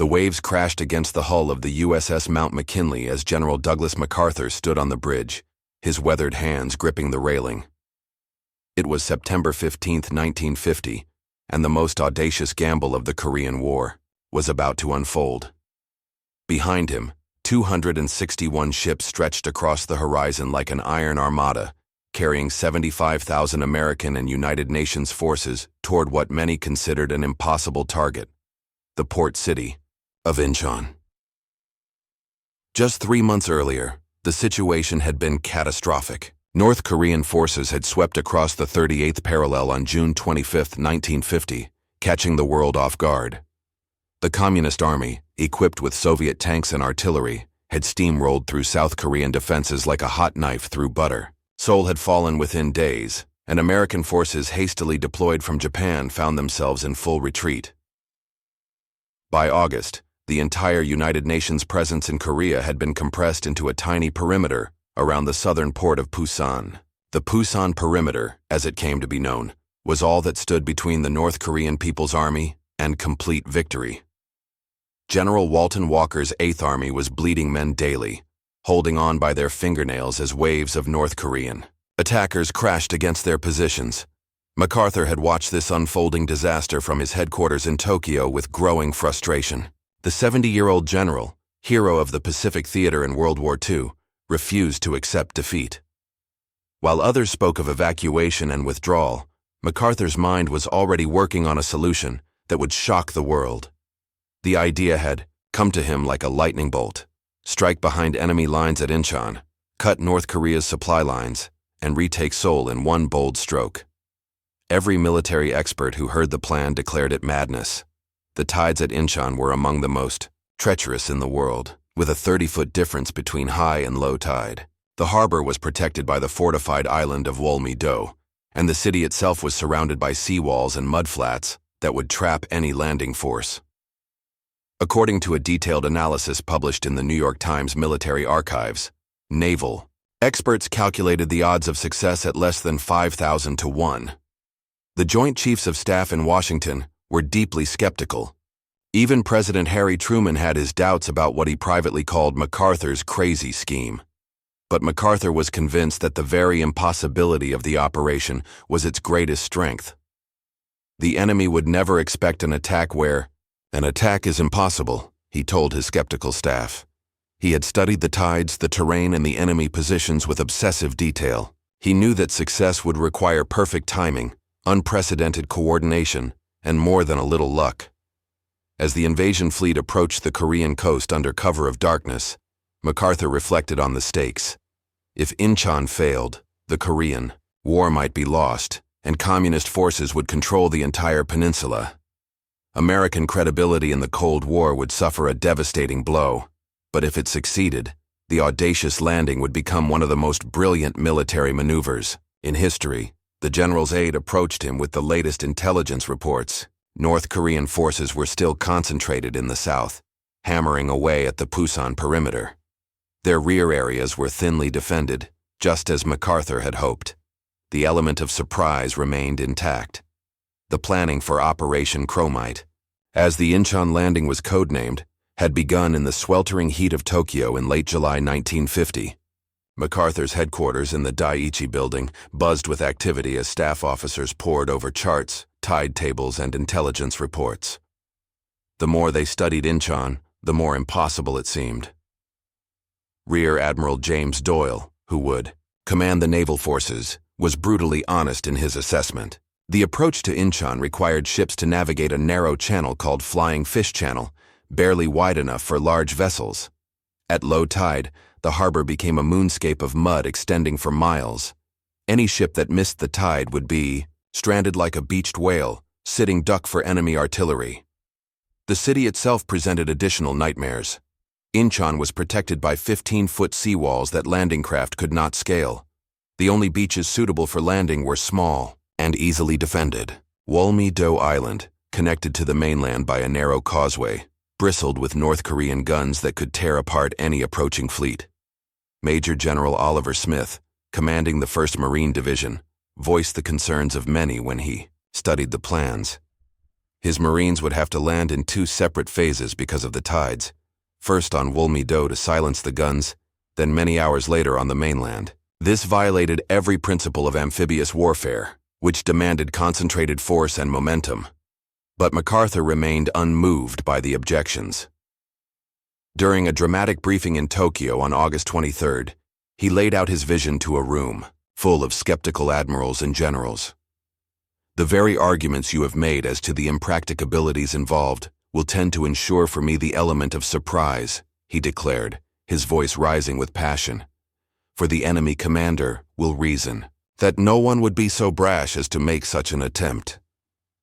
The waves crashed against the hull of the USS Mount McKinley as General Douglas MacArthur stood on the bridge, his weathered hands gripping the railing. It was September 15, 1950, and the most audacious gamble of the Korean War was about to unfold. Behind him, 261 ships stretched across the horizon like an iron armada, carrying 75,000 American and United Nations forces toward what many considered an impossible target, the port city of Inchon. Just 3 months earlier, the situation had been catastrophic. North Korean forces had swept across the 38th parallel on June 25, 1950, catching the world off guard. The Communist Army, equipped with Soviet tanks and artillery, had steamrolled through South Korean defenses like a hot knife through butter. Seoul had fallen within days, and American forces hastily deployed from Japan found themselves in full retreat. By August, the entire United Nations presence in Korea had been compressed into a tiny perimeter around the southern port of Pusan. The Pusan perimeter, as it came to be known, was all that stood between the North Korean People's Army and complete victory. General Walton Walker's 8th Army was bleeding men daily, holding on by their fingernails as waves of North Korean attackers crashed against their positions. MacArthur had watched this unfolding disaster from his headquarters in Tokyo with growing frustration. The 70-year-old general, hero of the Pacific Theater in World War II, refused to accept defeat. While others spoke of evacuation and withdrawal, MacArthur's mind was already working on a solution that would shock the world. The idea had come to him like a lightning bolt: strike behind enemy lines at Inchon, cut North Korea's supply lines, and retake Seoul in one bold stroke. Every military expert who heard the plan declared it madness. The tides at Inchon were among the most treacherous in the world, with a 30-foot difference between high and low tide. The harbor was protected by the fortified island of Wolmi-do, and the city itself was surrounded by seawalls and mudflats that would trap any landing force. According to a detailed analysis published in the New York Times Military Archives, naval experts calculated the odds of success at less than 5,000 to 1. The Joint Chiefs of Staff in Washington were deeply skeptical. Even President Harry Truman had his doubts about what he privately called MacArthur's crazy scheme. But MacArthur was convinced that the very impossibility of the operation was its greatest strength. The enemy would never expect an attack where an attack is impossible, he told his skeptical staff. He had studied the tides, the terrain, and the enemy positions with obsessive detail. He knew that success would require perfect timing, unprecedented coordination, and more than a little luck. As the invasion fleet approached the Korean coast under cover of darkness, MacArthur reflected on the stakes. If Inchon failed, the Korean War might be lost, and communist forces would control the entire peninsula. American credibility in the Cold War would suffer a devastating blow, but if it succeeded, the audacious landing would become one of the most brilliant military maneuvers in history. The general's aide approached him with the latest intelligence reports. North Korean forces were still concentrated in the south, hammering away at the Pusan perimeter. Their rear areas were thinly defended, just as MacArthur had hoped. The element of surprise remained intact. The planning for Operation Chromite, as the Inchon landing was codenamed, had begun in the sweltering heat of Tokyo in late July 1950. MacArthur's headquarters in the Daiichi building buzzed with activity as staff officers pored over charts, tide tables, and intelligence reports. The more they studied Inchon, the more impossible it seemed. Rear Admiral James Doyle, who would command the naval forces, was brutally honest in his assessment. The approach to Inchon required ships to navigate a narrow channel called Flying Fish Channel, barely wide enough for large vessels. At low tide, the harbor became a moonscape of mud extending for miles. Any ship that missed the tide would be stranded like a beached whale, sitting duck for enemy artillery. The city itself presented additional nightmares. Inchon was protected by 15-foot seawalls that landing craft could not scale. The only beaches suitable for landing were small and easily defended. Wolmi-do Island, connected to the mainland by a narrow causeway, bristled with North Korean guns that could tear apart any approaching fleet. Major General Oliver Smith, commanding the 1st Marine Division, voiced the concerns of many when he studied the plans. His Marines would have to land in two separate phases because of the tides, first on Wolmi-do to silence the guns, then many hours later on the mainland. This violated every principle of amphibious warfare, which demanded concentrated force and momentum. But MacArthur remained unmoved by the objections. During a dramatic briefing in Tokyo on August 23rd, he laid out his vision to a room full of skeptical admirals and generals. "The very arguments you have made as to the impracticabilities involved will tend to ensure for me the element of surprise," he declared, his voice rising with passion. "For the enemy commander will reason that no one would be so brash as to make such an attempt."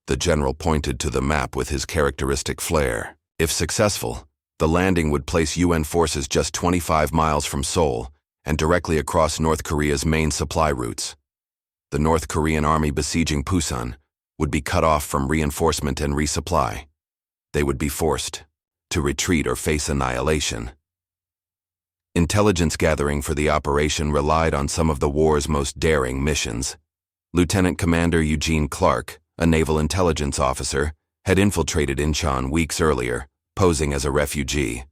The general pointed to the map with his characteristic flair. If successful, the landing would place UN forces just 25 miles from Seoul and directly across North Korea's main supply routes. The North Korean army besieging Pusan would be cut off from reinforcement and resupply. They would be forced to retreat or face annihilation. Intelligence gathering for the operation relied on some of the war's most daring missions. Lieutenant Commander Eugene Clark, a naval intelligence officer, had infiltrated Inchon weeks earlier, posing as a refugee.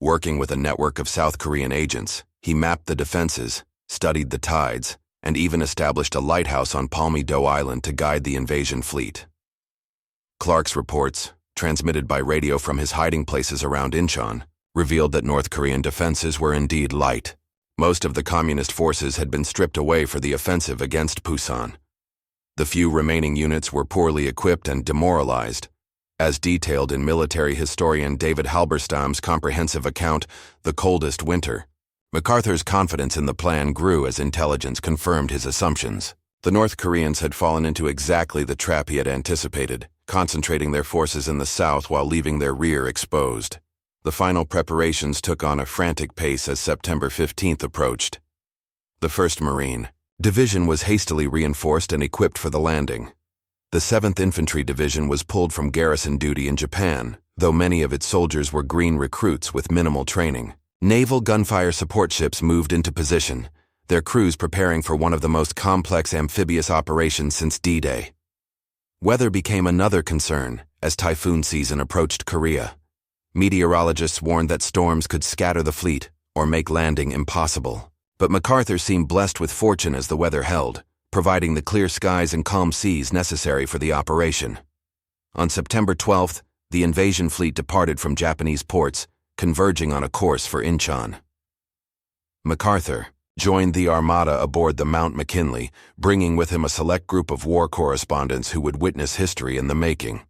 Working with a network of South Korean agents, he mapped the defenses, studied the tides, and even established a lighthouse on Palmy-do Island to guide the invasion fleet. Clark's reports, transmitted by radio from his hiding places around Inchon, revealed that North Korean defenses were indeed light. Most of the communist forces had been stripped away for the offensive against Pusan. The few remaining units were poorly equipped and demoralized, as detailed in military historian David Halberstam's comprehensive account, The Coldest Winter. MacArthur's confidence in the plan grew as intelligence confirmed his assumptions. The North Koreans had fallen into exactly the trap he had anticipated, concentrating their forces in the south while leaving their rear exposed. The final preparations took on a frantic pace as September 15th approached. The 1st Marine Division was hastily reinforced and equipped for the landing. The 7th Infantry Division was pulled from garrison duty in Japan, though many of its soldiers were green recruits with minimal training. Naval gunfire support ships moved into position, their crews preparing for one of the most complex amphibious operations since D-Day. Weather became another concern as typhoon season approached Korea. Meteorologists warned that storms could scatter the fleet or make landing impossible. But MacArthur seemed blessed with fortune as the weather held, providing the clear skies and calm seas necessary for the operation. On September 12th, the invasion fleet departed from Japanese ports, converging on a course for Inchon. MacArthur joined the armada aboard the Mount McKinley, bringing with him a select group of war correspondents who would witness history in the making.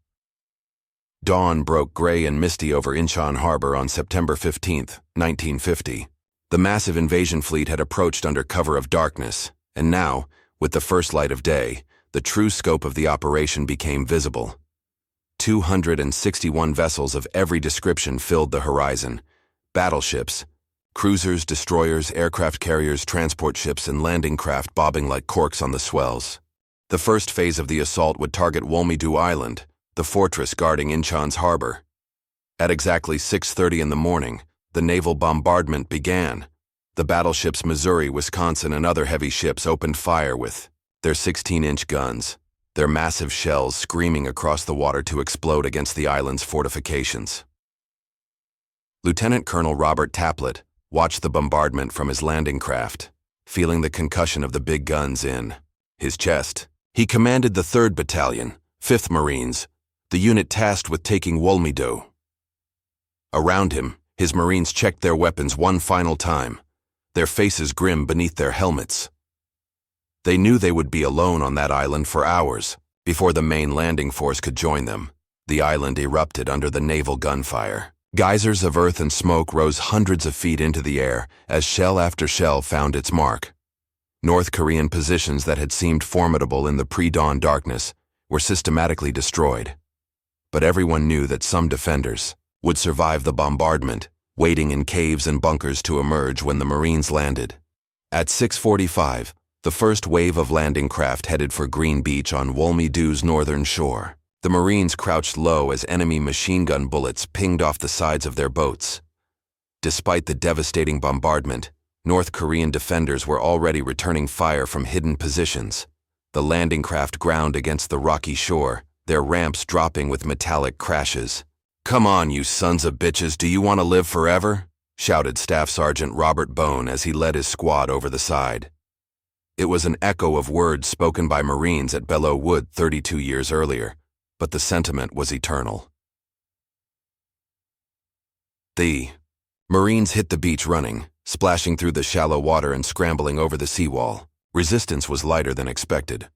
Dawn broke gray and misty over Inchon Harbor on September 15, 1950. The massive invasion fleet had approached under cover of darkness, and now, with the first light of day, the true scope of the operation became visible. 261 vessels of every description filled the horizon. Battleships, cruisers, destroyers, aircraft carriers, transport ships, and landing craft bobbing like corks on the swells. The first phase of the assault would target Wolmi-do Island, the fortress guarding Inchon's harbor. At exactly 6:30 in the morning, the naval bombardment began. The battleships Missouri, Wisconsin, and other heavy ships opened fire with their 16-inch guns, their massive shells screaming across the water to explode against the island's fortifications. Lieutenant Colonel Robert Taplett watched the bombardment from his landing craft, feeling the concussion of the big guns in his chest. He commanded the 3rd Battalion, 5th Marines, the unit tasked with taking Wolmi-do. Around him, his Marines checked their weapons one final time, their faces grim beneath their helmets. They knew they would be alone on that island for hours before the main landing force could join them. The island erupted under the naval gunfire. Geysers of earth and smoke rose hundreds of feet into the air as shell after shell found its mark. North Korean positions that had seemed formidable in the pre-dawn darkness were systematically destroyed. But everyone knew that some defenders would survive the bombardment, waiting in caves and bunkers to emerge when the Marines landed. At 6:45, the first wave of landing craft headed for Green Beach on Wolmi-do's northern shore. The Marines crouched low as enemy machine gun bullets pinged off the sides of their boats. Despite the devastating bombardment, North Korean defenders were already returning fire from hidden positions. The landing craft ground against the rocky shore, their ramps dropping with metallic crashes. "Come on, you sons of bitches, do you want to live forever?" shouted Staff Sergeant Robert Bone as he led his squad over the side. It was an echo of words spoken by Marines at Belleau Wood 32 years earlier, but the sentiment was eternal. The Marines hit the beach running, splashing through the shallow water and scrambling over the seawall. Resistance was lighter than expected.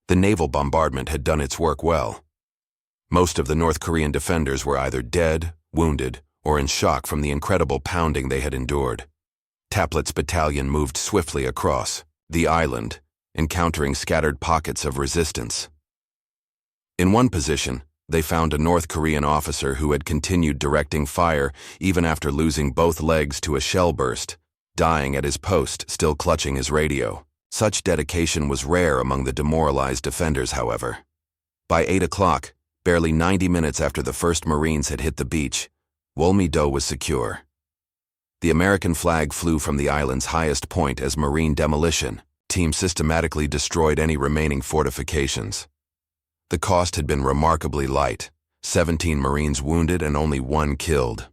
The naval bombardment had done its work well. Most of the North Korean defenders were either dead, wounded, or in shock from the incredible pounding they had endured. Taplet's battalion moved swiftly across the island, encountering scattered pockets of resistance. In one position, they found a North Korean officer who had continued directing fire even after losing both legs to a shell burst, dying at his post, still clutching his radio. Such dedication was rare among the demoralized defenders, however. By 8 o'clock, barely 90 minutes after the first Marines had hit the beach, Wolmi-do was secure. The American flag flew from the island's highest point as Marine demolition team systematically destroyed any remaining fortifications. The cost had been remarkably light, 17 Marines wounded and only 1 killed.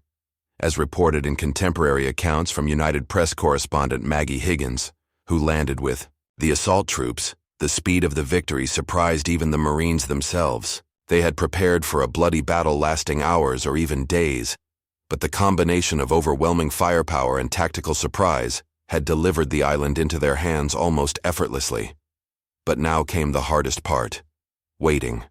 As reported in contemporary accounts from United Press correspondent Maggie Higgins, who landed with the assault troops, the speed of the victory surprised even the Marines themselves. They had prepared for a bloody battle lasting hours or even days, but the combination of overwhelming firepower and tactical surprise had delivered the island into their hands almost effortlessly. But now came the hardest part: waiting.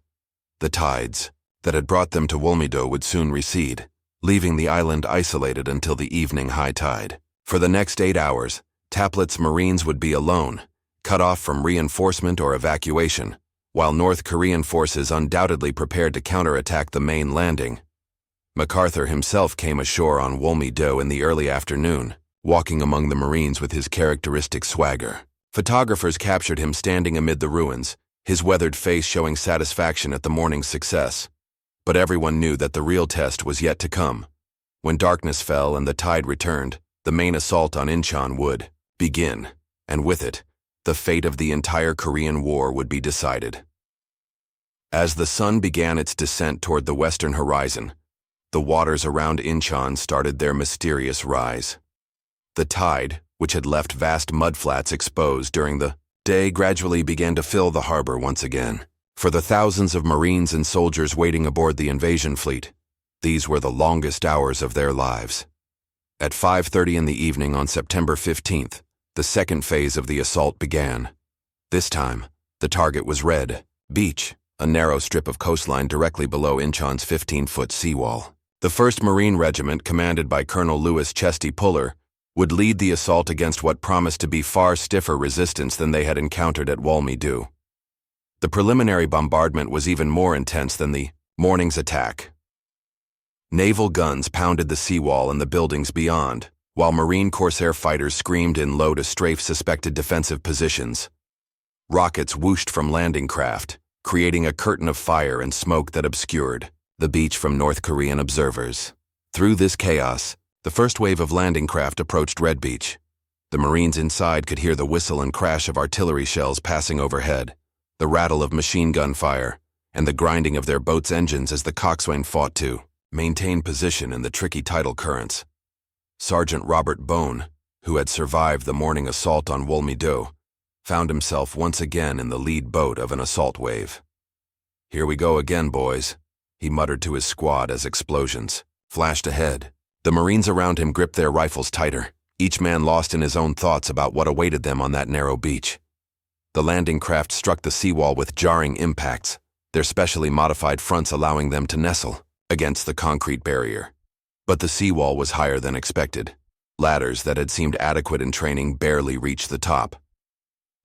The tides that had brought them to Wolmi-do would soon recede, leaving the island isolated until the evening high tide. For the next 8 hours, Taplet's Marines would be alone, cut off from reinforcement or evacuation, while North Korean forces undoubtedly prepared to counterattack the main landing. MacArthur himself came ashore on Wolmi-do in the early afternoon, walking among the Marines with his characteristic swagger. Photographers captured him standing amid the ruins, his weathered face showing satisfaction at the morning's success. But everyone knew that the real test was yet to come. When darkness fell and the tide returned, the main assault on Inchon would begin, and with it, the fate of the entire Korean War would be decided. As the sun began its descent toward the western horizon, the waters around Inchon started their mysterious rise. The tide, which had left vast mudflats exposed during the day, gradually began to fill the harbor once again. For the thousands of Marines and soldiers waiting aboard the invasion fleet, these were the longest hours of their lives. At 5:30 in the evening on September 15th, the second phase of the assault began. This time, the target was Red Beach, a narrow strip of coastline directly below Inchon's 15-foot seawall. The 1st Marine Regiment, commanded by Colonel Louis Chesty Puller, would lead the assault against what promised to be far stiffer resistance than they had encountered at Wolmi-do. The preliminary bombardment was even more intense than the morning's attack. Naval guns pounded the seawall and the buildings beyond, while Marine Corsair fighters screamed in low to strafe suspected defensive positions. Rockets whooshed from landing craft, creating a curtain of fire and smoke that obscured the beach from North Korean observers. Through this chaos, the first wave of landing craft approached Red Beach. The Marines inside could hear the whistle and crash of artillery shells passing overhead, the rattle of machine gun fire, and the grinding of their boats' engines as the coxswain fought to maintain position in the tricky tidal currents. Sergeant Robert Bone, who had survived the morning assault on Wolmi-do, found himself once again in the lead boat of an assault wave. "Here we go again, boys," he muttered to his squad as explosions flashed ahead. The Marines around him gripped their rifles tighter, each man lost in his own thoughts about what awaited them on that narrow beach. The landing craft struck the seawall with jarring impacts, their specially modified fronts allowing them to nestle against the concrete barrier. But the seawall was higher than expected. Ladders that had seemed adequate in training barely reached the top.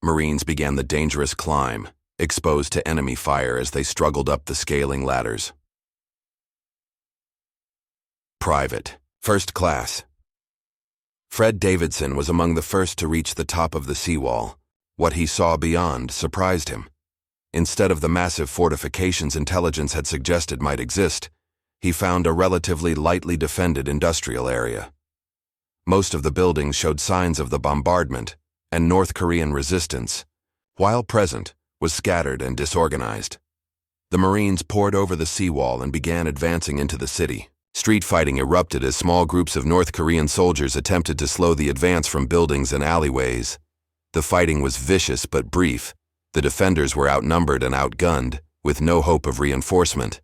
Marines began the dangerous climb, exposed to enemy fire as they struggled up the scaling ladders. Private, First Class. Fred Davidson was among the first to reach the top of the seawall. What he saw beyond surprised him. Instead of the massive fortifications intelligence had suggested might exist, he found a relatively lightly defended industrial area. Most of the buildings showed signs of the bombardment, and North Korean resistance, while present, was scattered and disorganized. The Marines poured over the seawall and began advancing into the city. Street fighting erupted as small groups of North Korean soldiers attempted to slow the advance from buildings and alleyways. The fighting was vicious but brief. The defenders were outnumbered and outgunned, with no hope of reinforcement.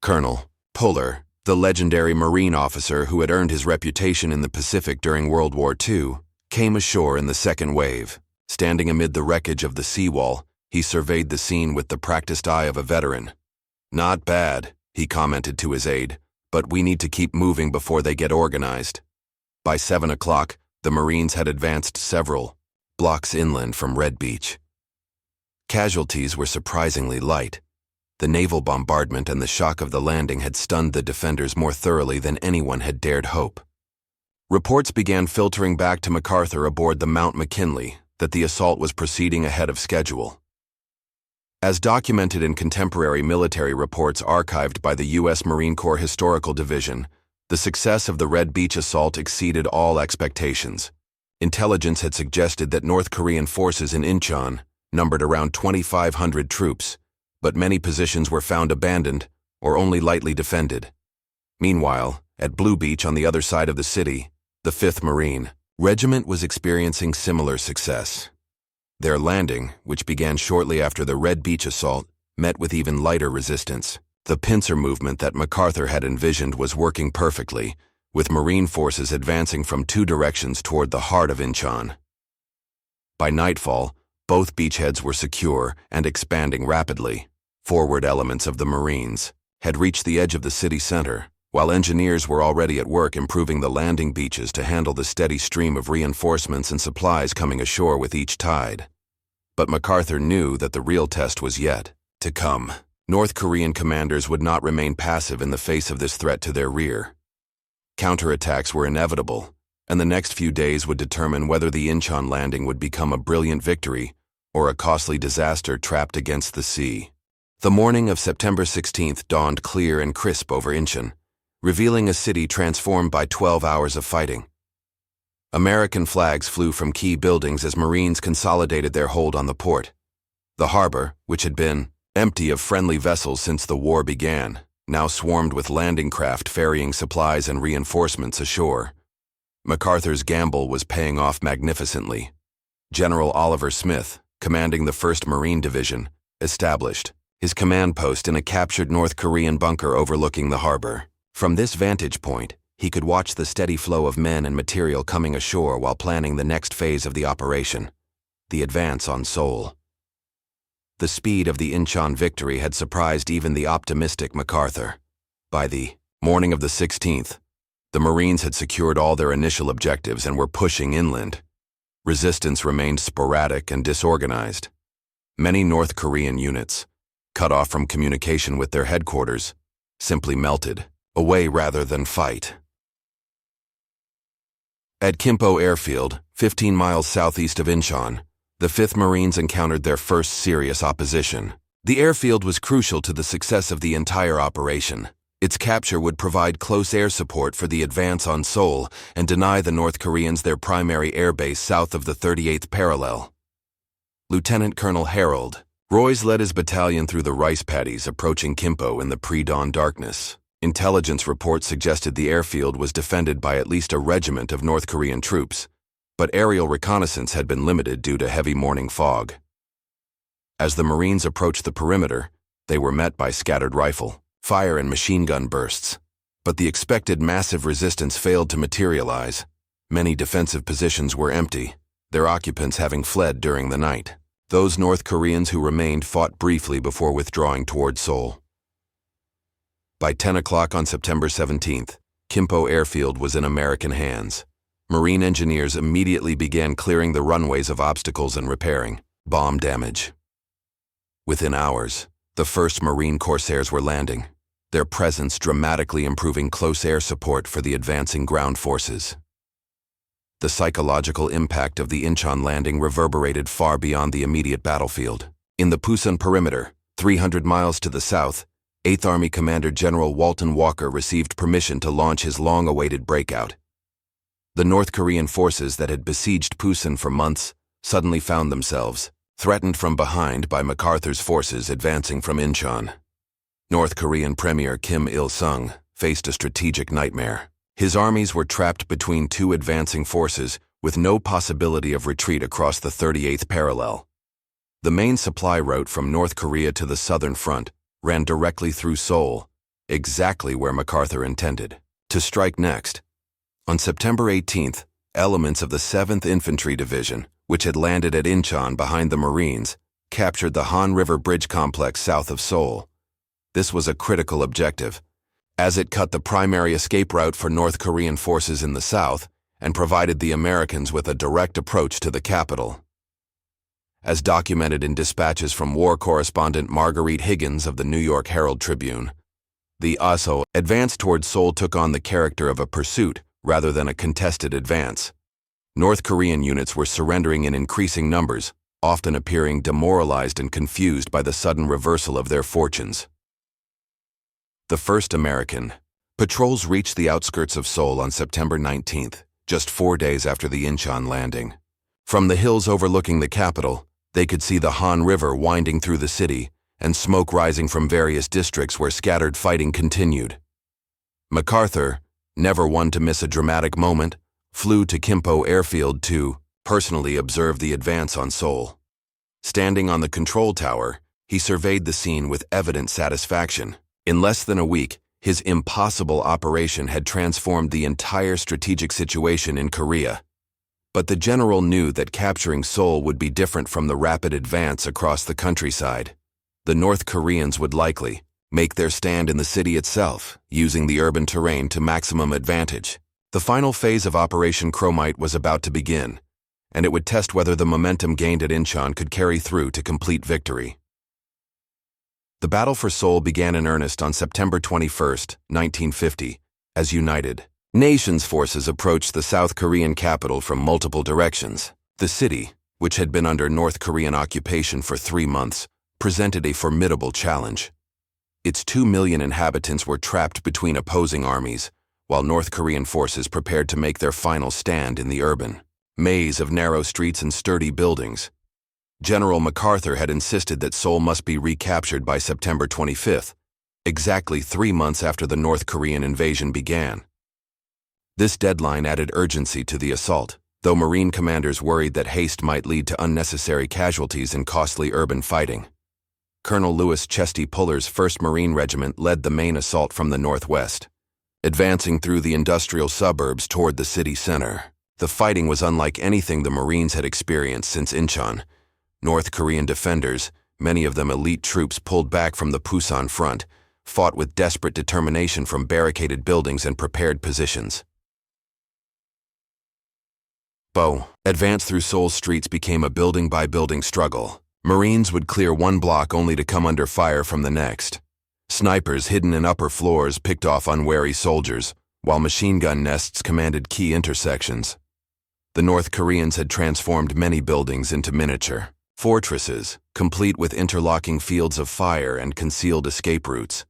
Colonel Puller, the legendary Marine officer who had earned his reputation in the Pacific during World War II, came ashore in the second wave. Standing amid the wreckage of the seawall, he surveyed the scene with the practiced eye of a veteran. "Not bad," he commented to his aide, "but we need to keep moving before they get organized." By 7 o'clock, the Marines had advanced several blocks inland from Red Beach. Casualties were surprisingly light. The naval bombardment and the shock of the landing had stunned the defenders more thoroughly than anyone had dared hope. Reports began filtering back to MacArthur aboard the Mount McKinley that the assault was proceeding ahead of schedule. As documented in contemporary military reports archived by the U.S. Marine Corps Historical Division, the success of the Red Beach assault exceeded all expectations. Intelligence had suggested that North Korean forces in Inchon numbered around 2,500 troops, but many positions were found abandoned or only lightly defended. Meanwhile, at Blue Beach on the other side of the city, the 5th Marine Regiment was experiencing similar success. Their landing, which began shortly after the Red Beach assault, met with even lighter resistance. The pincer movement that MacArthur had envisioned was working perfectly, with Marine forces advancing from 2 directions toward the heart of Inchon. By nightfall, both beachheads were secure and expanding rapidly. Forward elements of the Marines had reached the edge of the city center, while engineers were already at work improving the landing beaches to handle the steady stream of reinforcements and supplies coming ashore with each tide. But MacArthur knew that the real test was yet to come. North Korean commanders would not remain passive in the face of this threat to their rear. Counterattacks were inevitable, and the next few days would determine whether the Inchon landing would become a brilliant victory or a costly disaster trapped against the sea. The morning of September 16th dawned clear and crisp over Inchon, revealing a city transformed by 12 hours of fighting. American flags flew from key buildings as Marines consolidated their hold on the port. The harbor, which had been empty of friendly vessels since the war began, now swarmed with landing craft ferrying supplies and reinforcements ashore. MacArthur's gamble was paying off magnificently. General Oliver Smith, commanding the 1st Marine Division, established his command post in a captured North Korean bunker overlooking the harbor. From this vantage point, he could watch the steady flow of men and material coming ashore while planning the next phase of the operation, the advance on Seoul. The speed of the Inchon victory had surprised even the optimistic MacArthur. By the morning of the 16th, the Marines had secured all their initial objectives and were pushing inland. Resistance remained sporadic and disorganized. Many North Korean units, cut off from communication with their headquarters, simply melted away rather than fight. At Kimpo Airfield, 15 miles southeast of Inchon, the 5th Marines encountered their first serious opposition. The airfield was crucial to the success of the entire operation. Its capture would provide close air support for the advance on Seoul and deny the North Koreans their primary airbase south of the 38th parallel. Lieutenant Colonel Harold Royce led his battalion through the rice paddies approaching Kimpo in the pre-dawn darkness. Intelligence reports suggested the airfield was defended by at least a regiment of North Korean troops, but aerial reconnaissance had been limited due to heavy morning fog. As the Marines approached the perimeter, they were met by scattered rifle fire and machine gun bursts, but the expected massive resistance failed to materialize. Many defensive positions were empty, their occupants having fled during the night. Those North Koreans who remained fought briefly before withdrawing toward Seoul. By 10 o'clock on September 17th, Kimpo Airfield was in American hands. Marine engineers immediately began clearing the runways of obstacles and repairing bomb damage. Within hours, the 1st Marine Corsairs were landing, their presence dramatically improving close air support for the advancing ground forces. The psychological impact of the Inchon landing reverberated far beyond the immediate battlefield. In the Pusan perimeter, 300 miles to the south, 8th Army Commander General Walton Walker received permission to launch his long-awaited breakout. The North Korean forces that had besieged Pusan for months suddenly found themselves threatened from behind by MacArthur's forces advancing from Inchon. North Korean Premier Kim Il-sung faced a strategic nightmare. His armies were trapped between two advancing forces with no possibility of retreat across the 38th parallel. The main supply route from North Korea to the southern front ran directly through Seoul, exactly where MacArthur intended to strike next. On September 18th, elements of the 7th Infantry Division, which had landed at Inchon behind the Marines, captured the Han River Bridge complex south of Seoul. This was a critical objective, as it cut the primary escape route for North Korean forces in the south and provided the Americans with a direct approach to the capital. As documented in dispatches from war correspondent Marguerite Higgins of the New York Herald Tribune, the USO advance toward Seoul took on the character of a pursuit rather than a contested advance. North Korean units were surrendering in increasing numbers, often appearing demoralized and confused by the sudden reversal of their fortunes. The 1st American patrols reached the outskirts of Seoul on September 19th, just 4 days after the Inchon landing. From the hills overlooking the capital, they could see the Han River winding through the city and smoke rising from various districts where scattered fighting continued. MacArthur, never one to miss a dramatic moment, flew to Kimpo Airfield to personally observe the advance on Seoul. Standing on the control tower, he surveyed the scene with evident satisfaction. In less than a week, his impossible operation had transformed the entire strategic situation in Korea. But the general knew that capturing Seoul would be different from the rapid advance across the countryside. The North Koreans would likely make their stand in the city itself, using the urban terrain to maximum advantage. The final phase of Operation Chromite was about to begin, and it would test whether the momentum gained at Inchon could carry through to complete victory. The battle for Seoul began in earnest on September 21, 1950, as United Nations forces approached the South Korean capital from multiple directions. The city, which had been under North Korean occupation for 3 months, presented a formidable challenge. Its 2 million inhabitants were trapped between opposing armies, while North Korean forces prepared to make their final stand in the urban maze of narrow streets and sturdy buildings. General MacArthur had insisted that Seoul must be recaptured by September 25th, exactly 3 months after the North Korean invasion began. This deadline added urgency to the assault, though Marine commanders worried that haste might lead to unnecessary casualties and costly urban fighting. Colonel Louis Chesty Puller's 1st Marine Regiment led the main assault from the northwest, advancing through the industrial suburbs toward the city center. The fighting was unlike anything the Marines had experienced since Inchon. North Korean defenders, many of them elite troops pulled back from the Pusan front, fought with desperate determination from barricaded buildings and prepared positions. Advance through Seoul streets became a building-by-building struggle. Marines would clear one block only to come under fire from the next. Snipers hidden in upper floors picked off unwary soldiers, while machine gun nests commanded key intersections. The North Koreans had transformed many buildings into miniature fortresses, complete with interlocking fields of fire and concealed escape routes.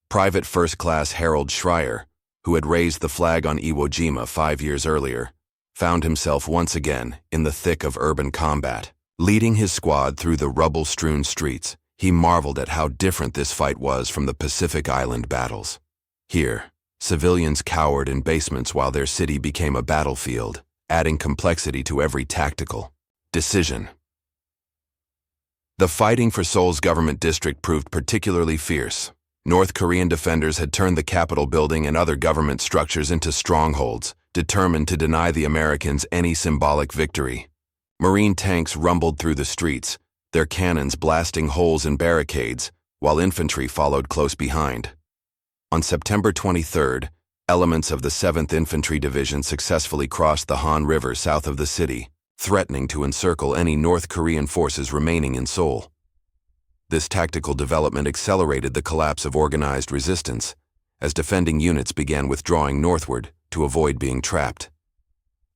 Private First Class Harold Schreier, who had raised the flag on Iwo Jima 5 years earlier, found himself once again in the thick of urban combat. Leading his squad through the rubble-strewn streets, he marveled at how different this fight was from the Pacific Island battles. Here, civilians cowered in basements while their city became a battlefield, adding complexity to every tactical decision. The fighting for Seoul's government district proved particularly fierce. North Korean defenders had turned the Capitol building and other government structures into strongholds, determined to deny the Americans any symbolic victory. Marine tanks rumbled through the streets, their cannons blasting holes in barricades, while infantry followed close behind. On September 23rd, elements of the 7th Infantry Division successfully crossed the Han River south of the city, threatening to encircle any North Korean forces remaining in Seoul. This tactical development accelerated the collapse of organized resistance, as defending units began withdrawing northward to avoid being trapped.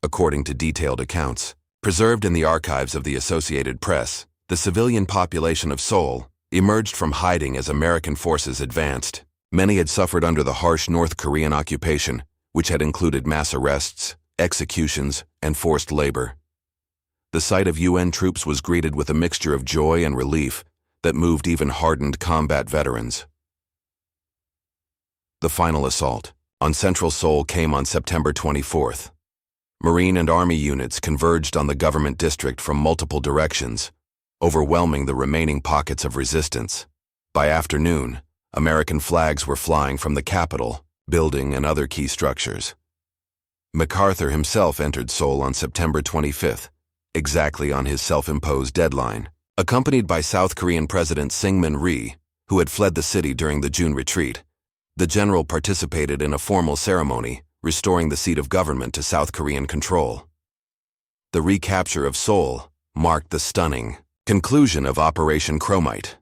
According to detailed accounts, preserved in the archives of the Associated Press, the civilian population of Seoul emerged from hiding as American forces advanced. Many had suffered under the harsh North Korean occupation, which had included mass arrests, executions, and forced labor. The sight of UN troops was greeted with a mixture of joy and relief that moved even hardened combat veterans. The final assault on central Seoul came on September 24th. Marine and Army units converged on the government district from multiple directions, overwhelming the remaining pockets of resistance. By afternoon, American flags were flying from the Capitol, building, and other key structures. MacArthur himself entered Seoul on September 25th, exactly on his self-imposed deadline, accompanied by South Korean President Syngman Rhee, who had fled the city during the June retreat. The general participated in a formal ceremony, restoring the seat of government to South Korean control. The recapture of Seoul marked the stunning conclusion of Operation Chromite.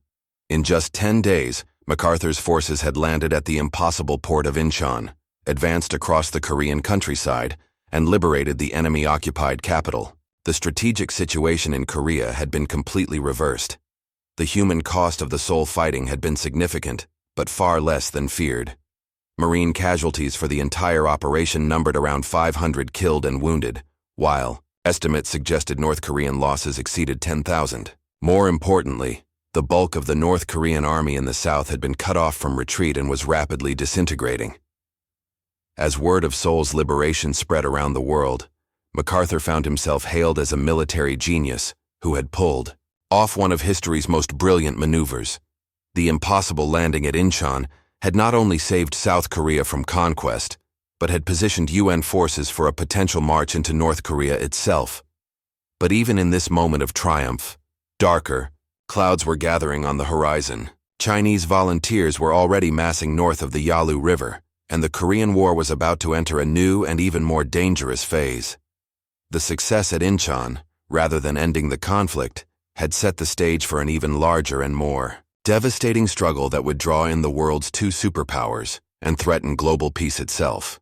In just 10 days, MacArthur's forces had landed at the impossible port of Inchon, advanced across the Korean countryside, and liberated the enemy-occupied capital. The strategic situation in Korea had been completely reversed. The human cost of the Seoul fighting had been significant, but far less than feared. Marine casualties for the entire operation numbered around 500 killed and wounded, while estimates suggested North Korean losses exceeded 10,000. More importantly, the bulk of the North Korean army in the south had been cut off from retreat and was rapidly disintegrating. As word of Seoul's liberation spread around the world, MacArthur found himself hailed as a military genius who had pulled off one of history's most brilliant maneuvers. The impossible landing at Inchon had not only saved South Korea from conquest, but had positioned UN forces for a potential march into North Korea itself. But even in this moment of triumph, darker clouds were gathering on the horizon. Chinese volunteers were already massing north of the Yalu River, and the Korean War was about to enter a new and even more dangerous phase. The success at Inchon, rather than ending the conflict, had set the stage for an even larger and more devastating struggle that would draw in the world's two superpowers and threaten global peace itself.